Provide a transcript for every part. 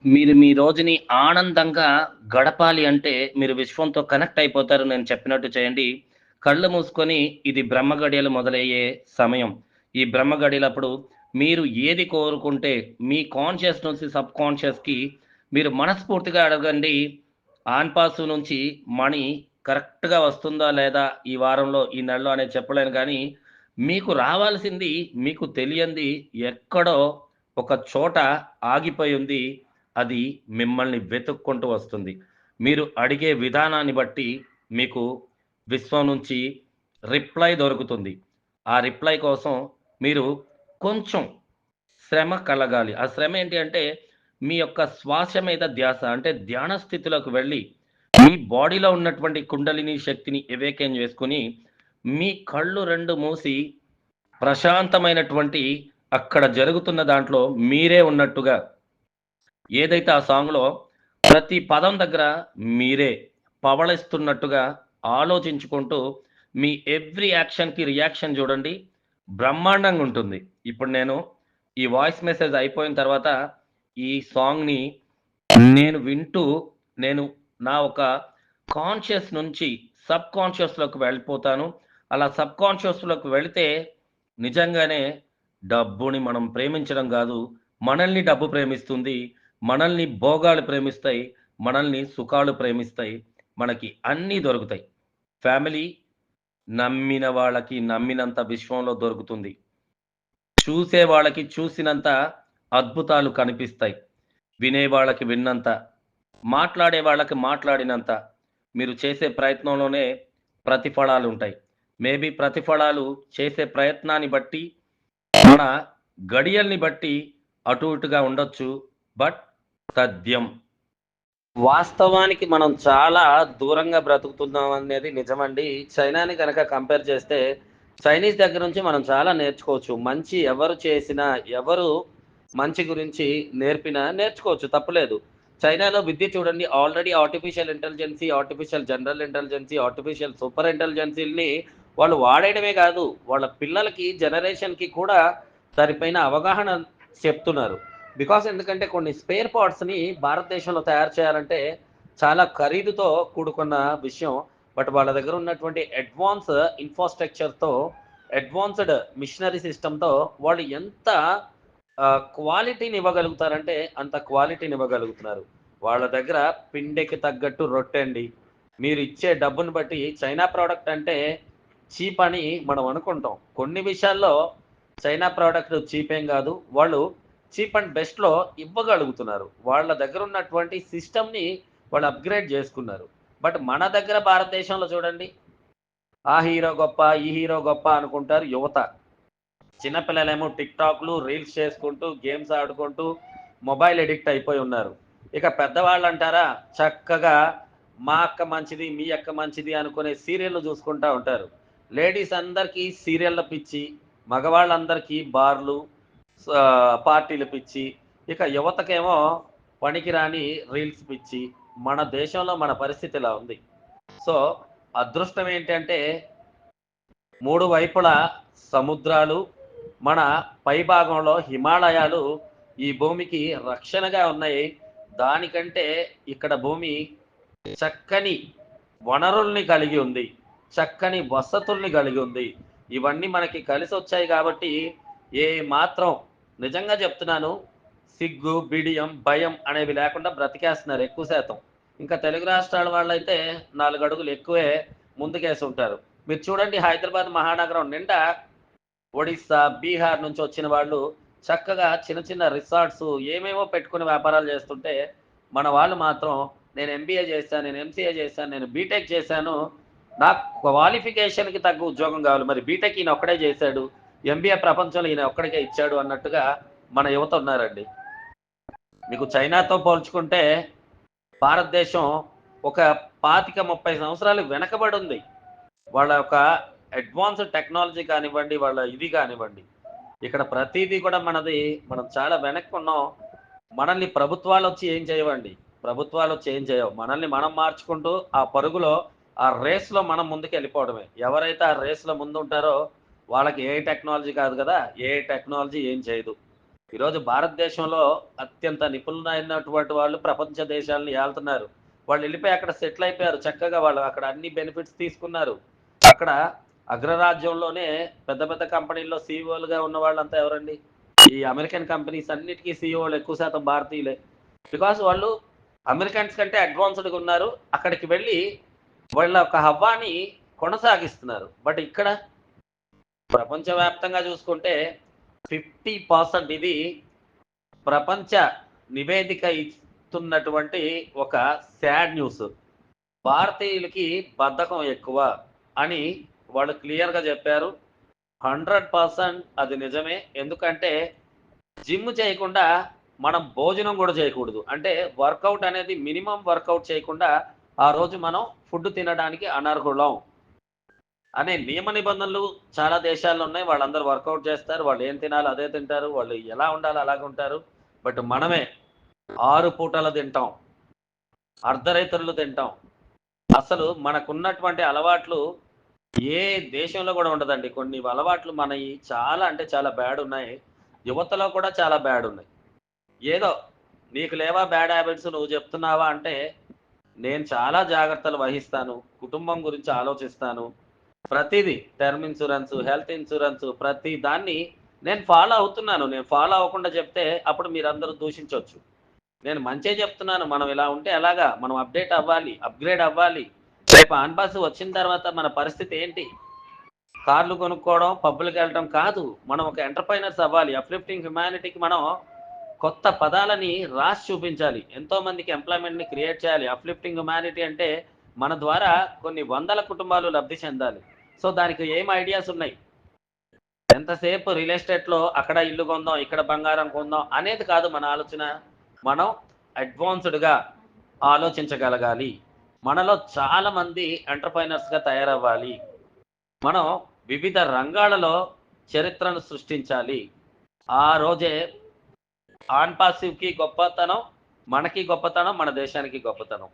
మీరు మీ రోజుని ఆనందంగా గడపాలి అంటే, మీరు విశ్వంతో కనెక్ట్ అయిపోతారు. నేను చెప్పినట్టు చేయండి. కళ్ళు మూసుకొని ఇది బ్రహ్మ గడియలు మొదలయ్యే సమయం. ఈ బ్రహ్మ గడియలప్పుడు మీరు ఏది కోరుకుంటే, మీ కాన్షియస్ నుంచి సబ్‌కాన్షియస్‌కి మీరు మనస్ఫూర్తిగా అడగండి. ఆన్‌పాసు నుంచి మనీ కరెక్ట్‌గా వస్తుందా లేదా ఈ వారంలో, ఈ నెలలో అనేది చెప్పలేను గానీ, మీకు రావాల్సింది మీకు తెలియంది ఎక్కడో ఒక చోట ఆగిపోయుంది. అది మిమ్మల్ని వెతుక్కుంటూ వస్తుంది. మీరు అడిగే విధానాన్ని బట్టి మీకు విశ్వం నుంచి రిప్లై దొరుకుతుంది. ఆ రిప్లై కోసం మీరు కొంచెం శ్రమ కలగాలి. ఆ శ్రమ ఏంటి అంటే, మీ యొక్క శ్వాస మీద ధ్యాస. అంటే ధ్యాన స్థితిలోకి వెళ్ళి, మీ బాడీలో ఉన్నటువంటి కుండలిని శక్తిని ఎవేకెన్ చేసుకొని, మీ కళ్ళు 2 మూసి ప్రశాంతమైనటువంటి అక్కడ జరుగుతున్న దాంట్లో మీరే ఉన్నట్టుగా ఏదైతే ఆ సాంగ్‌లో ప్రతి పదం దగ్గర మీరే పవళిస్తున్నట్టుగా ఆలోచించుకుంటూ, మీ ఎవ్రి యాక్షన్‌కి రియాక్షన్ చూడండి. బ్రహ్మాండంగా ఉంటుంది. ఇప్పుడు నేను ఈ వాయిస్ మెసేజ్ అయిపోయిన తర్వాత ఈ సాంగ్‌ని నేను వింటూ నేను నా ఒక కాన్షియస్ నుంచి సబ్‌కాన్షియస్‌లోకి వెళ్ళిపోతాను. అలా సబ్‌కాన్షియస్‌లోకి వెళితే నిజంగానే డబ్బుని మనం ప్రేమించడం గాదు. మనల్ని డబ్బు ప్రేమిస్తుంది. మనల్ని భోగాలు ప్రేమిస్తాయి. మనల్ని సుఖాలు ప్రేమిస్తాయి. మనకి అన్నీ దొరుకుతాయి. ఫ్యామిలీ నమ్మిన వాళ్ళకి నమ్మినంత విశ్వంలో దొరుకుతుంది. చూసే వాళ్ళకి చూసినంత అద్భుతాలు కనిపిస్తాయి. వినేవాళ్ళకి విన్నంత, మాట్లాడే వాళ్ళకి మాట్లాడినంత, మీరు చేసే ప్రయత్నంలోనే ప్రతిఫలాలుంటాయి. మేబీ ప్రతిఫలాలు చేసే ప్రయత్నాన్ని బట్టి, మన గడియల్ని బట్టి అటు ఇటుగా ఉండొచ్చు. బట్ తథ్యం. వాస్తవానికి మనం చాలా దూరంగా బ్రతుకుతున్నాం అనేది నిజమండి. చైనాని గనక కంపేర్ చేస్తే, చైనీస్ దగ్గర నుంచి మనం చాలా నేర్చుకోవచ్చు. మంచి ఎవరు చేసినా, ఎవరు మంచి గురించి నేర్పినా నేర్చుకోవచ్చు తప్పులేదు. చైనాలో విద్య చూడండి already artificial intelligence, artificial general intelligence, artificial super ఇంటెలిజెన్సీలని వాళ్ళు వాడేయడమే కాదు, వాళ్ళ పిల్లలకి జనరేషన్‌కి కూడా దానిపైన అవగాహన చెప్తున్నారు. బికాజ్ ఎందుకంటే కొన్ని స్పేర్ పార్ట్స్‌ని భారతదేశంలో తయారు చేయాలంటే చాలా ఖరీదుతో కూడుకున్న విషయం. బట్ వాళ్ళ దగ్గర ఉన్నటువంటి అడ్వాన్స్ ఇన్‌ఫ్రాస్ట్రక్చర్‌తో, అడ్వాన్స్‌డ్ మిషనరీ సిస్టమ్‌తో వాళ్ళు ఎంత క్వాలిటీని ఇవ్వగలుగుతారంటే అంత క్వాలిటీని ఇవ్వగలుగుతున్నారు. వాళ్ళ దగ్గర పిండెకి తగ్గట్టు రొట్టెండి. మీరిచ్చే డబ్బుని బట్టి చైనా ప్రొడక్ట్ అంటే చీప్ అని మనం అనుకుంటాం. కొన్ని విషయాల్లో చైనా ప్రొడక్ట్ చీప్ ఏం గాదు. వాళ్ళు చీప్ అండ్ బెస్ట్‌లో ఇవ్వగలుగుతున్నారు. వాళ్ళ దగ్గర ఉన్నటువంటి సిస్టమ్‌ని వాళ్ళు అప్‌గ్రేడ్ జేసుకున్నారు. బట్ మన దగ్గర భారతదేశంలో చూడండి, ఆ హీరో గొప్ప, ఈ హీరో గొప్ప అనుకుంటారు యువత. చిన్న పిల్లలేమో టిక్‌టాక్‌లు, రీల్స్ చేసుకుంటూ, గేమ్స్ ఆడుకుంటూ, మొబైల్ అడిక్ట్ అయిపోయి ఉన్నారు. ఇక పెద్దవాళ్ళంటారా చక్కగా మా అక్క మంచిది, మీ అక్క మంచిది అనుకునే సీరియల్‌లు చూసుకుంటా ఉంటారు. లేడీస్ అందరికీ సీరియల్‌ల పిచ్చి, మగవాళ్ళందరికీ బార్లు, పార్టీల పిచ్చి, ఇక యువతకేమో పనికిరాని రీల్స్ పిచ్చి. మన దేశంలో మన పరిస్థితి ఇలా ఉంది. సో, అదృష్టం ఏంటంటే 3 వైపులా సముద్రాలు, మన పైభాగంలో హిమాలయాలు ఈ భూమికి రక్షణగా ఉన్నాయి. దానికంటే ఇక్కడ భూమి చక్కని వనరుల్ని కలిగి ఉంది. చక్కని వసతుల్ని కలిగి ఉంది. ఇవన్నీ మనకి కలిసొచ్చాయి కాబట్టి, ఏ మాత్రం నిజంగా చెప్తున్నాను, సిగ్గు, బిడియం, భయం అనేవి లేకుండా బ్రతికేస్తున్నారు ఎక్కువ శాతం. ఇంకా తెలుగు రాష్ట్రాల వాళ్ళైతే 4 అడుగులు ఎక్కువే ముందుకేసుంటారు. మీరు చూడండి హైదరాబాద్ మహానగరం నిండా ఒడిస్సా, బీహార్ నుంచి వచ్చిన వాళ్ళు చక్కగా చిన్న చిన్న రిసార్ట్స్ ఏమేమో పెట్టుకొని వ్యాపారాలు చేస్తుంటే, మన వాళ్ళు మాత్రం నేను ఎంబీఏ చేశాను, నేను ఎంసీఏ చేశాను, నేను బీటెక్ చేశాను. నాకు క్వాలిఫికేషన్‌కి తగ్గ ఉద్యోగం కావాలి. మరి బీటెక్ ఈయన ఒక్కడే చేశాడు. ఎంబీఏ ప్రపంచంలో ఈయన ఒక్కడికే ఇచ్చాడు అన్నట్టుగా మన యువత ఉన్నారండి. మీకు చైనాతో పోల్చుకుంటే భారతదేశం ఒక 25, 30 సంవత్సరాలు వెనకబడి ఉంది. వాళ్ళ యొక్క అడ్వాన్స్డ్ టెక్నాలజీ కానివ్వండి, వాళ్ళ ఇది కానివ్వండి. ఇక్కడ ప్రతీదీ కూడా మనది మనం చాలా వెనక్కున్నాం. మనల్ని ప్రభుత్వాలొచ్చి ఏం చేయవండి. ప్రభుత్వాలొచ్చి ఏం చేయవు. మనల్ని మనం మార్చుకుంటూ ఆ పరుగులో, ఆ రేస్‌లో మనం ముందుకెళ్ళిపోవడమే. ఎవరైతే ఆ రేస్‌లో ముందుంటారో వాళ్ళకి ఏఐ టెక్నాలజీ కాదు గదా! ఏఐ టెక్నాలజీ ఏం చేయదు. ఈరోజు భారతదేశంలో అత్యంత నిపుణులైనటువంటి వాళ్ళు ప్రపంచ దేశాలను ఏళ్తున్నారు. వాళ్ళు వెళ్ళిపోయి అక్కడ సెటిల్ అయిపోయారు. చక్కగా వాళ్ళు అక్కడ అన్ని బెనిఫిట్స్ తీసుకున్నారు. అక్కడ అగ్రరాజ్యంలోనే పెద్ద పెద్ద కంపెనీల్లో సీఈఓలుగా ఉన్న వాళ్ళంతా ఎవరండి? ఈ అమెరికన్ కంపెనీస్ అన్నిటికి సీఈఓలు ఎక్కువ శాతం భారతీయులే. బికాజ్ వాళ్ళు అమెరికన్స్ కంటే అడ్వాన్స్డ్‌గా ఉన్నారు. అక్కడికి వెళ్ళి వాళ్ళ యొక్క హవ్వాని కొనసాగిస్తున్నారు. బట్ ఇక్కడ ప్రపంచవ్యాప్తంగా చూసుకుంటే 50% ఇది ప్రపంచ నివేదిక ఇస్తున్నటువంటి ఒక సాడ్ న్యూస్. భారతీయులకి బద్ధకం ఎక్కువ అని వాళ్ళు క్లియర్‌గా చెప్పారు. 100% అది నిజమే. ఎందుకంటే జిమ్ చేయకుండా మనం భోజనం గూడా చేయకూడదు. అంటే వర్కౌట్ అనేది మినిమమ్ వర్కౌట్ చేయకుండా ఆ రోజు మనం ఫుడ్ తినడానికి అనర్హులం అనే నియమ నిబంధనలు చాలా దేశాల్లో ఉన్నాయి. వాళ్ళందరూ వర్కౌట్ చేస్తారు. వాళ్ళు ఏం తినాలో అదే తింటారు. వాళ్ళు ఎలా ఉండాలో అలాగే ఉంటారు. బట్ మనమే 6 పూటలు తింటాం. అర్ధరాత్రులు తింటాం. అసలు మనకున్నటువంటి అలవాట్లు ఏ దేశంలో గూడా ఉండదండి. కొన్ని అలవాట్లు మనయి చాలా అంటే చాలా బ్యాడ్ ఉన్నాయి. యువతలో కూడా చాలా బ్యాడ్ ఉన్నాయి. ఏదో నీకు లేవా బ్యాడ్ హాబిట్స్ నువ్వు చెప్తున్నావా అంటే, నేను చాలా జాగ్రత్తలు వహిస్తాను. కుటుంబం గురించి ఆలోచిస్తాను. ప్రతీదీ టర్మ్ ఇన్స్యూరెన్స్, హెల్త్ ఇన్స్యూరెన్స్ ప్రతి దాన్ని నేను ఫాలో అవుతున్నాను. నేను ఫాలో అవ్వకుండా చెప్తే అప్పుడు మీరందరూ దూషించొచ్చు. నేను మంచే చెప్తున్నాను. మనం ఇలా ఉంటే ఎలాగా? మనం అప్‌డేట్ అవ్వాలి. అప్‌గ్రేడ్ అవ్వాలి. రేపు ఆన్‌పాస్ వచ్చిన తర్వాత మన పరిస్థితి ఏంటి? కార్లు కొనుక్కోవడం, పబ్బులకెళ్ళటం కాదు. మనం ఒక ఎంటర్‌ప్రెన్యూర్స్ అవ్వాలి. అప్‌లిఫ్టింగ్ హ్యుమానిటీకి మనం కొత్త పదాలని రాసి చూపించాలి. ఎంతో మందికి ఎంప్లాయ్‌మెంట్‌ని క్రియేట్ చేయాలి. అప్‌లిఫ్టింగ్ హ్యుమానిటీ అంటే మన ద్వారా కొన్ని వందల కుటుంబాలు లబ్ధి చెందాలి. సో, దానికి ఏం ఐడియాస్ ఉన్నాయి? ఎంతసేపు రియల్ ఎస్టేట్‌లో అక్కడ ఇల్లు కొందాం, ఇక్కడ బంగారం కొందాం అనేది కాదు మన ఆలోచన. మనం అడ్వాన్స్‌డ్‌గా ఆలోచించగలగాలి. మనలో చాలా మంది ఎంటర్‌ప్రెన్యూర్స్‌గా తయారవ్వాలి. మనం వివిధ రంగాలలో చరిత్రను సృష్టించాలి. ఆ రోజే ఆన్ పాసివ్‌కి గొప్పతనం, మనకి గొప్పతనం, మన దేశానికి గొప్పతనం.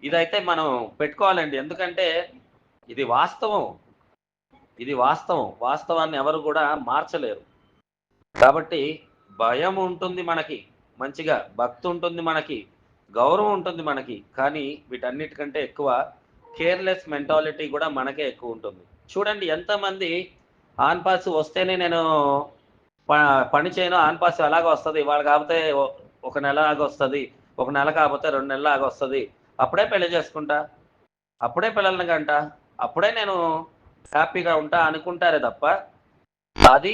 ఇదైతే మనం పెట్టుకోవాలండి. ఎందుకంటే ఇది వాస్తవం. ఇది వాస్తవం. వాస్తవాన్ని ఎవరు గూడా మార్చలేరు. కాబట్టి భయం ఉంటుంది మనకి. మంచిగా భక్తుంటుంది మనకి. గౌరవం ఉంటుంది మనకి. కానీ వీటన్నిటికంటే ఎక్కువ కేర్‌లెస్ మెంటాలిటీ గూడా మనకే ఎక్కువుంటుంది. చూడండి ఎంతమంది ఆన్ పాస్ వస్తేనే నేను ప పని చేయను. ఆన్ పాస్ ఎలాగో వస్తది. ఇవాళ కాకపోతే ఒక నెల ఆగొస్తది. ఒక నెల కాకపోతే 2 నెలలు ఆగొస్తది. అప్పుడే పెళ్లి చేసుకుంటా. అప్పుడే పిల్లల్ని కంటా. అప్పుడే నేను హ్యాపీగా ఉంటా అనుకుంటారే తప్ప, అది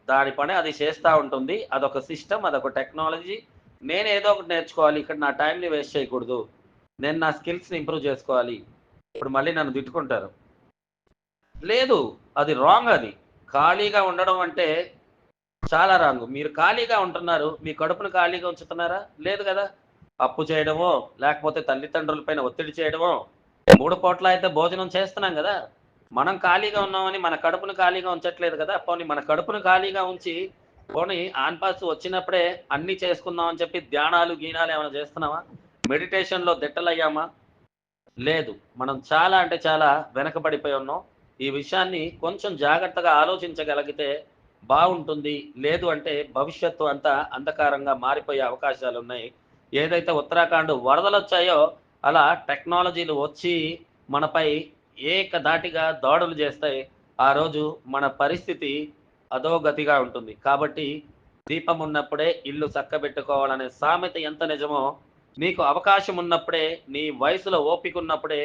దాని పని అది చేస్తా ఉంటుంది. అదొక సిస్టమ్, అదొక టెక్నాలజీ. నేనేదో ఒకటి నేర్చుకోవాలి. ఇక్కడ నా టైమ్‌ని వేస్ట్ చేయకూడదు. నేను నా స్కిల్స్‌ని ఇంప్రూవ్ చేసుకోవాలి. ఇప్పుడు మళ్ళీ నన్ను తిట్టుకుంటారు. లేదు. అది రాంగ్ అది. ఖాళీగా ఉండడం అంటే చాలా రాంగ్. మీరు ఖాళీగా ఉంటున్నారు. మీ కడుపును ఖాళీగా ఉంచుతున్నారా? లేదు గదా! అప్పు చేయడమో, లేకపోతే తల్లిదండ్రుల పైన ఒత్తిడి చేయడమో, 3 పూటలా అయితే భోజనం చేస్తున్నాం గదా! మనం ఖాళీగా ఉన్నామని మన కడుపును ఖాళీగా ఉంచట్లేదు కదా! పోనీ మన కడుపును ఖాళీగా ఉంచి, పోనీ ఆన్‌పాస్ వచ్చినప్పుడే అన్నీ చేసుకుందాం అని చెప్పి ధ్యానాలు, గీనాలు ఏమైనా చేస్తున్నామా? మెడిటేషన్‌లో దిట్టలయ్యామా? లేదు. మనం చాలా అంటే చాలా వెనకబడిపోయి ఉన్నాం. ఈ విషయాన్ని కొంచెం జాగ్రత్తగా ఆలోచించగలిగితే బావుంటుంది. లేదు అంటే భవిష్యత్తు అంతా అంధకారంగా మారిపోయే అవకాశాలున్నాయి. ఏదైతే ఉత్తరాఖండ్ వరదలొచ్చాయో, అలా టెక్నాలజీలు వచ్చి మనపై ఏకధాటిగా దాడులు చేస్తాయి. ఆ రోజు మన పరిస్థితి అధోగతిగా ఉంటుంది. కాబట్టి దీపం ఉన్నప్పుడే ఇల్లు చక్కబెట్టుకోవాలనే సామెత ఎంత నిజమో నీకు అవకాశం ఉన్నప్పుడే, నీ వయసులో ఓపిక ఉన్నప్పుడే,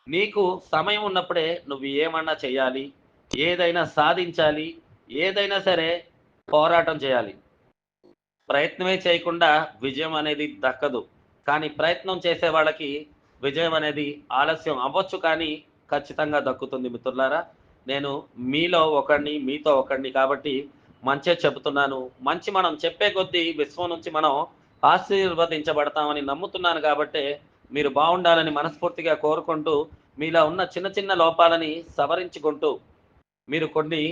నీకు సమయం ఉన్నప్పుడే నువ్వు ఏమన్నా చేయాలి. ఏదైనా సాధించాలి. ఏదైనా సరే పోరాటం చేయాలి. ప్రయత్నమే చేయకుండా విజయం అనేది దక్కదు. కానీ ప్రయత్నం చేసే వాళ్ళకి విజయం అనేది ఆలస్యం అవ్వచ్చు కానీ ఖచ్చితంగా దక్కుతుంది మిత్రులారా. నేను మీలో ఒకడిని, మీతో ఒకడిని కాబట్టి మంచే చెబుతున్నాను. మంచి మనం చెప్పే కొద్దీ విశ్వం నుంచి మనం ఆశీర్వదించబడతామని నమ్ముతున్నాను కాబట్టే మీరు బావుండాలని మనస్ఫూర్తిగా కోరుకుంటూ, మీలో ఉన్న చిన్న చిన్న లోపాలని సవరించుకుంటూ, మీరు కొన్ని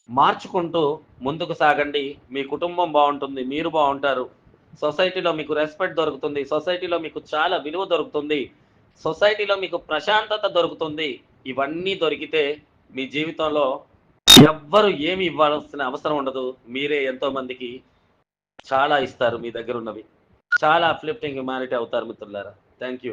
మార్చుకుంటూ ముందుకు సాగండి. మీ కుటుంబం బావుంటుంది. మీరు బావుంటారు. సొసైటీలో మీకు రెస్పెక్ట్ దొరుకుతుంది. సొసైటీలో మీకు చాలా విలువ దొరుకుతుంది. సొసైటీలో మీకు ప్రశాంతత దొరుకుతుంది. ఇవన్నీ దొరికితే మీ జీవితంలో ఎవ్వరు ఏమి ఇవ్వాల్సిన అవసరం ఉండదు. మీరే ఎంతో మందికి చాలా ఇస్తారు మీ దగ్గరున్నవి. చాలా అప్‌లిఫ్టింగ్ హ్యుమానిటీ అవుతారు మిత్రులారా. Thank you.